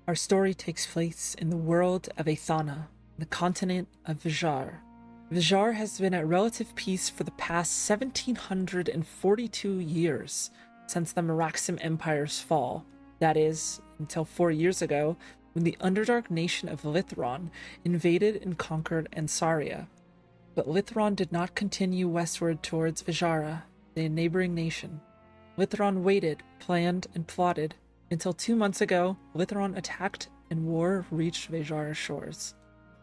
Our story takes place in the world of Athana, the continent of Vizhar. Vizhar has been at relative peace for the past 1742 years since the Meraxim Empire's fall. That is, until 4 years ago, when the Underdark nation of Lithron invaded and conquered Ansaria. But Lithron did not continue westward towards Vizhara, the neighboring nation. Lithron waited, planned, and plotted until 2 months ago, Lithron attacked and war reached Vizhara's shores.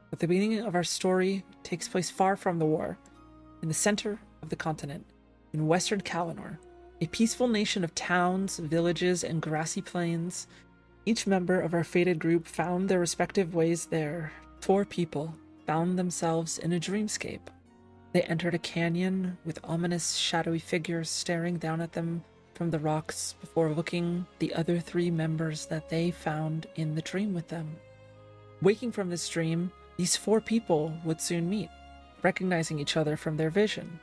But the beginning of our story takes place far from the war, in the center of the continent, in western Kalinor, a peaceful nation of towns, villages, and grassy plains. Each member of our fated group found their respective ways there. 4 people found themselves in a dreamscape. They entered a canyon with ominous, shadowy figures staring down at them from the rocks before looking the other 3 members that they found in the dream with them. Waking from this dream, these 4 people would soon meet, recognizing each other from their vision.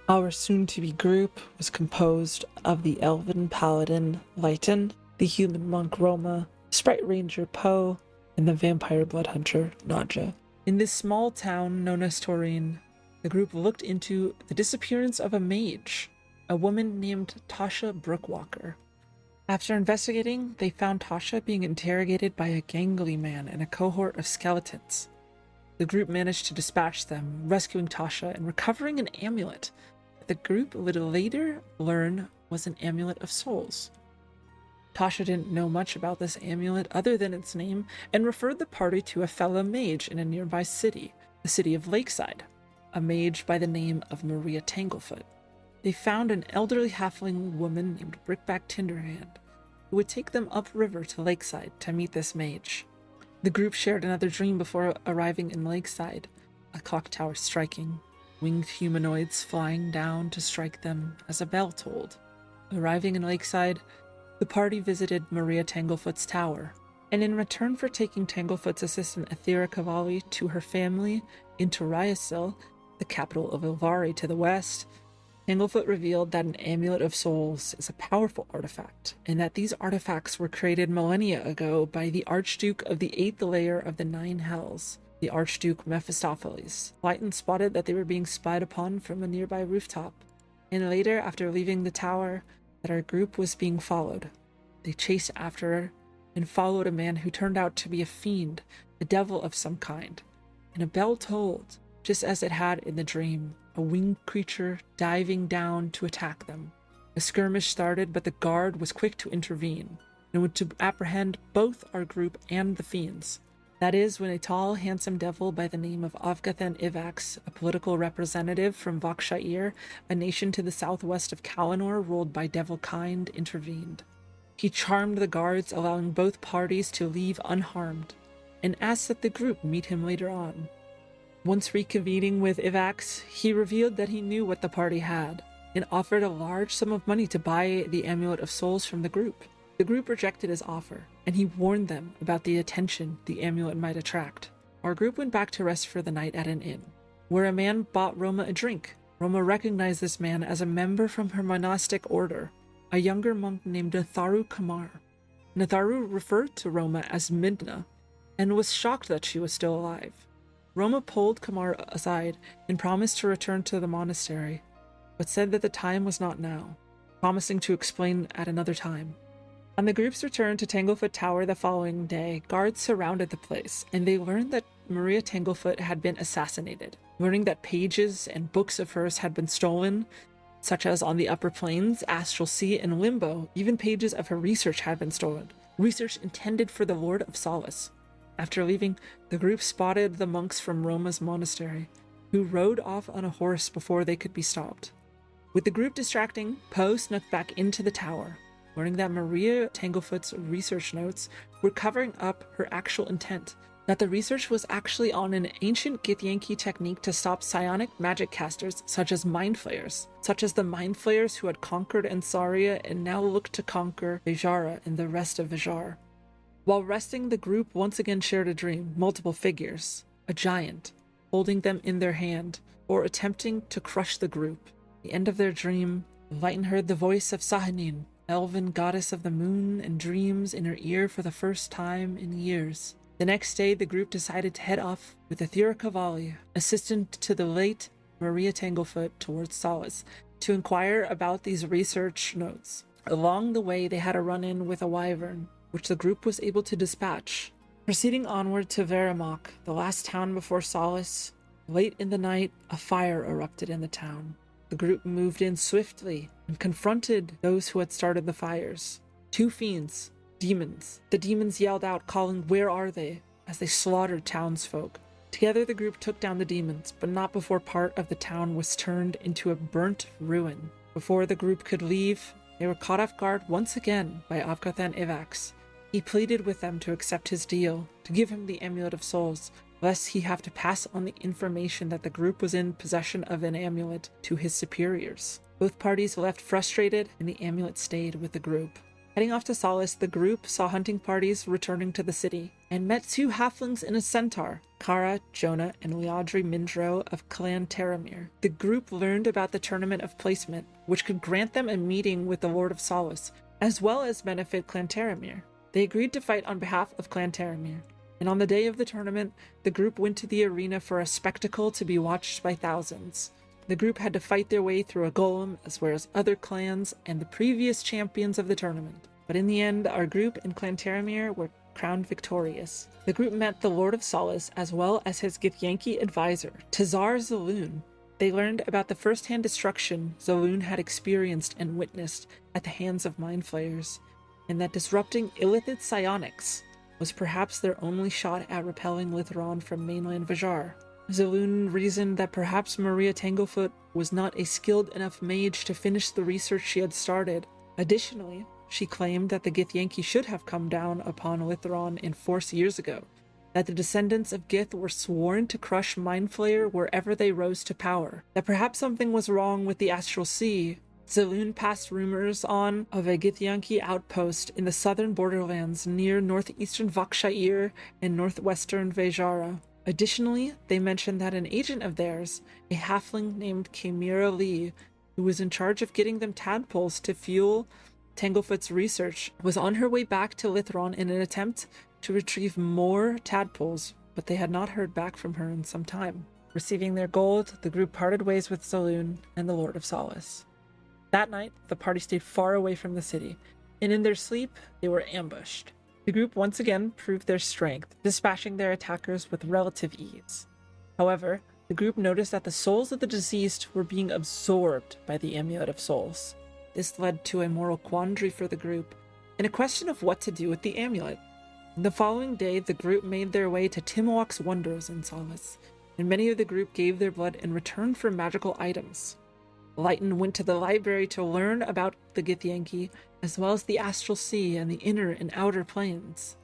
Our soon-to-be group was composed of the elven paladin Lighton, the human monk Roama, sprite ranger Poe, and the vampire bloodhunter Nadja. In this small town known as Taurine, the group looked into the disappearance of a mage, a woman named Tasha Brookwalker. After investigating, they found Tasha being interrogated by a gangly man and a cohort of skeletons. The group managed to dispatch them, rescuing Tasha and recovering an amulet that the group would later learn was an amulet of souls. Tasha didn't know much about this amulet other than its name and referred the party to a fellow mage in a nearby city, the city of Lakeside, a mage by the name of Maria Tanglefoot. They found an elderly halfling woman named Brickback Tinderhand, who would take them upriver to Lakeside to meet this mage. The group shared another dream before arriving in Lakeside, a clock tower striking, winged humanoids flying down to strike them as a bell tolled. Arriving in Lakeside, the party visited Maria Tanglefoot's tower, and in return for taking Tanglefoot's assistant Aethera Cavalli to her family in Turayasil, the capital of Ilvari to the west, Tanglefoot revealed that an Amulet of Souls is a powerful artifact, and that these artifacts were created millennia ago by the Archduke of the 8th layer of the 9 Hells, the Archduke Mephistopheles. Lighton spotted that they were being spied upon from a nearby rooftop, and later, after leaving the tower, that our group was being followed. They chased after her and followed a man who turned out to be a fiend, a devil of some kind, and a bell tolled, just as it had in the dream, a winged creature diving down to attack them. A skirmish started, but the guard was quick to intervene and went to apprehend both our group and the fiends. That is, when a tall, handsome devil by the name of Avgathan Ivax, a political representative from Vakshair, a nation to the southwest of Kalinor ruled by Devilkind, intervened. He charmed the guards, allowing both parties to leave unharmed, and asked that the group meet him later on. Once reconvening with Ivax, he revealed that he knew what the party had, and offered a large sum of money to buy the Amulet of Souls from the group. The group rejected his offer, and he warned them about the attention the amulet might attract. Our group went back to rest for the night at an inn, where a man bought Roama a drink. Roama recognized this man as a member from her monastic order, a younger monk named Natharu Kamar. Natharu referred to Roama as Midna, and was shocked that she was still alive. Roama pulled Kamar aside and promised to return to the monastery, but said that the time was not now, promising to explain at another time. On the group's return to Tanglefoot Tower the following day, guards surrounded the place, and they learned that Maria Tanglefoot had been assassinated. Learning that pages and books of hers had been stolen, such as on the Upper Planes, Astral Sea, and Limbo, even pages of her research had been stolen, research intended for the Lord of Solace. After leaving, the group spotted the monks from Roama's monastery, who rode off on a horse before they could be stopped. With the group distracting, Poe snuck back into the tower, learning that Maria Tanglefoot's research notes were covering up her actual intent, that the research was actually on an ancient Githyanki technique to stop psionic magic casters such as Mind Flayers, such as the Mind Flayers who had conquered Ansaria and now looked to conquer Vizhara and the rest of Vizhar. While resting, the group once again shared a dream, multiple figures, a giant, holding them in their hand, or attempting to crush the group. At the end of their dream, Lighton heard the voice of Sahanin, elven goddess of the moon and dreams, in her ear for the first time in years. The next day, the group decided to head off with Aethera Cavalli, assistant to the late Maria Tanglefoot, towards Solace, to inquire about these research notes. Along the way, they had a run-in with a wyvern, which the group was able to dispatch. Proceeding onward to Veramok, the last town before Solace, late in the night, a fire erupted in the town. The group moved in swiftly and confronted those who had started the fires. 2 fiends, demons. The demons yelled out, calling, "Where are they?" as they slaughtered townsfolk. Together the group took down the demons, but not before part of the town was turned into a burnt ruin. Before the group could leave, they were caught off guard once again by Avgathan Evax. He pleaded with them to accept his deal, to give him the Amulet of Souls, lest he have to pass on the information that the group was in possession of an amulet to his superiors. Both parties left frustrated, and the amulet stayed with the group. Heading off to Solace, the group saw hunting parties returning to the city, and met 2 halflings and a centaur, Kara, Jonah, and Liadri Mindro of Clan Taramir. The group learned about the Tournament of Placement, which could grant them a meeting with the Lord of Solace, as well as benefit Clan Taramir. They agreed to fight on behalf of Clan Taramir, and on the day of the tournament, the group went to the arena for a spectacle to be watched by thousands. The group had to fight their way through a golem, as well as other clans and the previous champions of the tournament. But in the end, our group and Clan Taramir were crowned victorious. The group met the Lord of Solace, as well as his Githyanki advisor, Tazar Zaloon. They learned about the first-hand destruction Zaloon had experienced and witnessed at the hands of mind flayers, and that disrupting Illithid psionics was perhaps their only shot at repelling Lithron from mainland Vizhar. Zaloon reasoned that perhaps Maria Tanglefoot was not a skilled enough mage to finish the research she had started. Additionally, she claimed that the Githyanki should have come down upon Lithron in force years ago, that the descendants of Gith were sworn to crush Mindflayer wherever they rose to power, that perhaps something was wrong with the Astral Sea. Zaloon passed rumors on of a Githyanki outpost in the southern borderlands near northeastern Vakshair and northwestern Vejara. Additionally, they mentioned that an agent of theirs, a halfling named Chimera Lee, who was in charge of getting them tadpoles to fuel Tanglefoot's research, was on her way back to Lithron in an attempt to retrieve more tadpoles, but they had not heard back from her in some time. Receiving their gold, the group parted ways with Zaloon and the Lord of Solace. That night, the party stayed far away from the city, and in their sleep, they were ambushed. The group once again proved their strength, dispatching their attackers with relative ease. However, the group noticed that the souls of the deceased were being absorbed by the Amulet of Souls. This led to a moral quandary for the group, and a question of what to do with the amulet. The following day, the group made their way to Timowak's Wonders in Solace, and many of the group gave their blood in return for magical items. Lighton went to the library to learn about the Githyanki, as well as the Astral Sea and the inner and outer planes.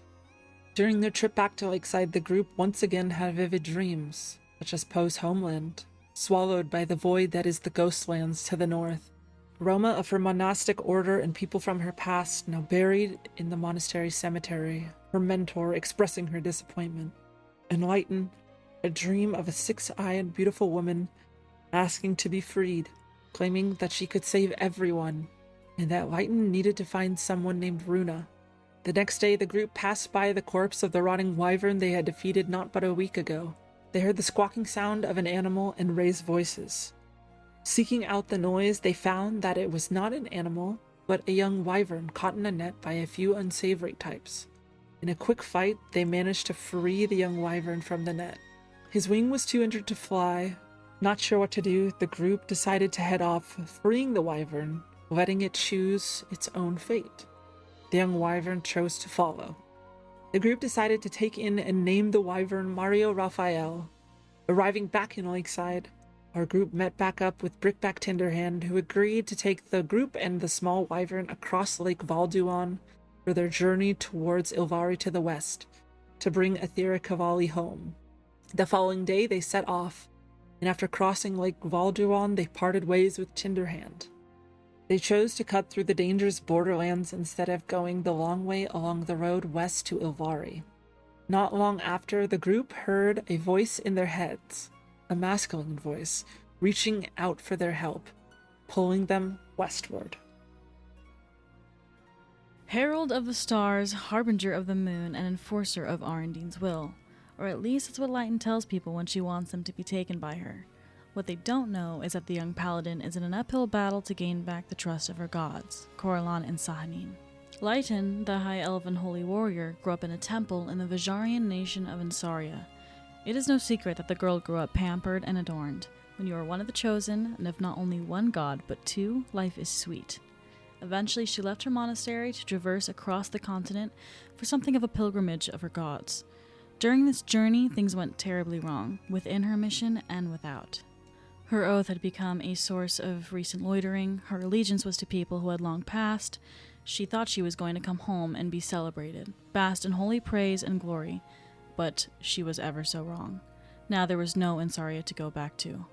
During their trip back to Lakeside, the group once again had vivid dreams, such as Poe's homeland, swallowed by the void that is the Ghostlands to the north. Roama of her monastic order and people from her past, now buried in the monastery cemetery, her mentor expressing her disappointment. And Lighton, a dream of a 6-eyed beautiful woman asking to be freed, claiming that she could save everyone, and that Lighton needed to find someone named Runa. The next day, the group passed by the corpse of the rotting wyvern they had defeated not but a week ago. They heard the squawking sound of an animal and raised voices. Seeking out the noise, they found that it was not an animal, but a young wyvern caught in a net by a few unsavory types. In a quick fight, they managed to free the young wyvern from the net. His wing was too injured to fly. Not sure what to do, the group decided to head off, freeing the wyvern, letting it choose its own fate. The young wyvern chose to follow. The group decided to take in and name the wyvern Mario Raphael. Arriving back in Lakeside, our group met back up with Brickback Tinderhand, who agreed to take the group and the small wyvern across Lake Valduan for their journey towards Ilvari to the west, to bring Aethera Cavalli home. The following day they set off, and after crossing Lake Valduan, they parted ways with Tinderhand. They chose to cut through the dangerous borderlands instead of going the long way along the road west to Ilvari. Not long after, the group heard a voice in their heads, a masculine voice, reaching out for their help, pulling them westward. Herald of the stars, harbinger of the moon, and enforcer of Arendine's will. Or at least that's what Lighton tells people when she wants them to be taken by her. What they don't know is that the young paladin is in an uphill battle to gain back the trust of her gods, Corellon and Sahanin. Lighton, the high elven holy warrior, grew up in a temple in the Vizharian nation of Ansaria. It is no secret that the girl grew up pampered and adorned. When you are one of the chosen, and of not only one god, but two, life is sweet. Eventually, she left her monastery to traverse across the continent for something of a pilgrimage of her gods. During this journey, things went terribly wrong, within her mission and without. Her oath had become a source of recent loitering, her allegiance was to people who had long passed. She thought she was going to come home and be celebrated, basked in holy praise and glory, but she was ever so wrong. Now there was no Ansaria to go back to.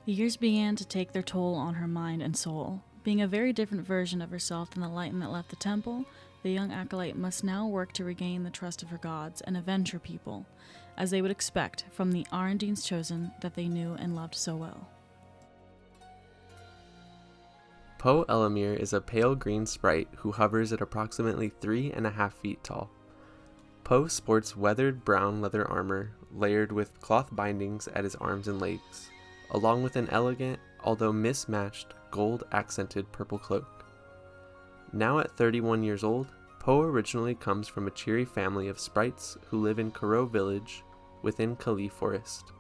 The years began to take their toll on her mind and soul. Being a very different version of herself than the Lighton that left the temple, the young acolyte must now work to regain the trust of her gods and avenge her people, as they would expect from the Arendine's chosen that they knew and loved so well. Poe Elamir is a pale green sprite who hovers at approximately 3.5 feet tall. Poe sports weathered brown leather armor layered with cloth bindings at his arms and legs, along with an elegant, although mismatched, gold-accented purple cloak. Now at 31 years old, Poe originally comes from a cheery family of sprites who live in Karo village within Kali Forest.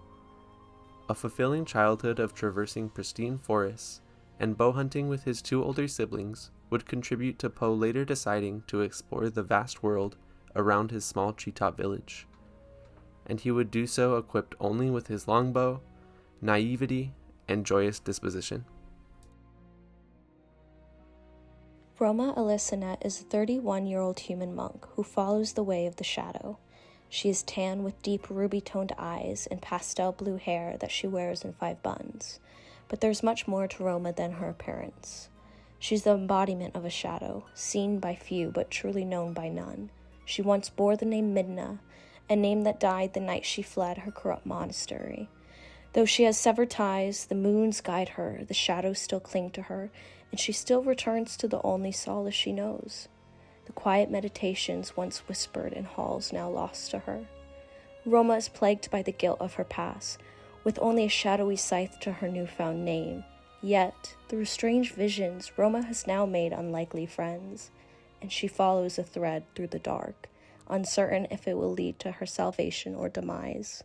A fulfilling childhood of traversing pristine forests and bow hunting with his two older siblings would contribute to Poe later deciding to explore the vast world around his small treetop village. And he would do so equipped only with his longbow, naivety, and joyous disposition. Roama Elisanet is a 31-year-old human monk who follows the way of the shadow. She is tan with deep ruby-toned eyes and pastel blue hair that she wears in 5 buns. But there's much more to Roama than her appearance. She's the embodiment of a shadow, seen by few but truly known by none. She once bore the name Midna, a name that died the night she fled her corrupt monastery. Though she has severed ties, the moons guide her, the shadows still cling to her, and she still returns to the only solace she knows. The quiet meditations once whispered in halls now lost to her. Roama is plagued by the guilt of her past, with only a shadowy scythe to her newfound name. Yet, through strange visions, Roama has now made unlikely friends, and she follows a thread through the dark, uncertain if it will lead to her salvation or demise.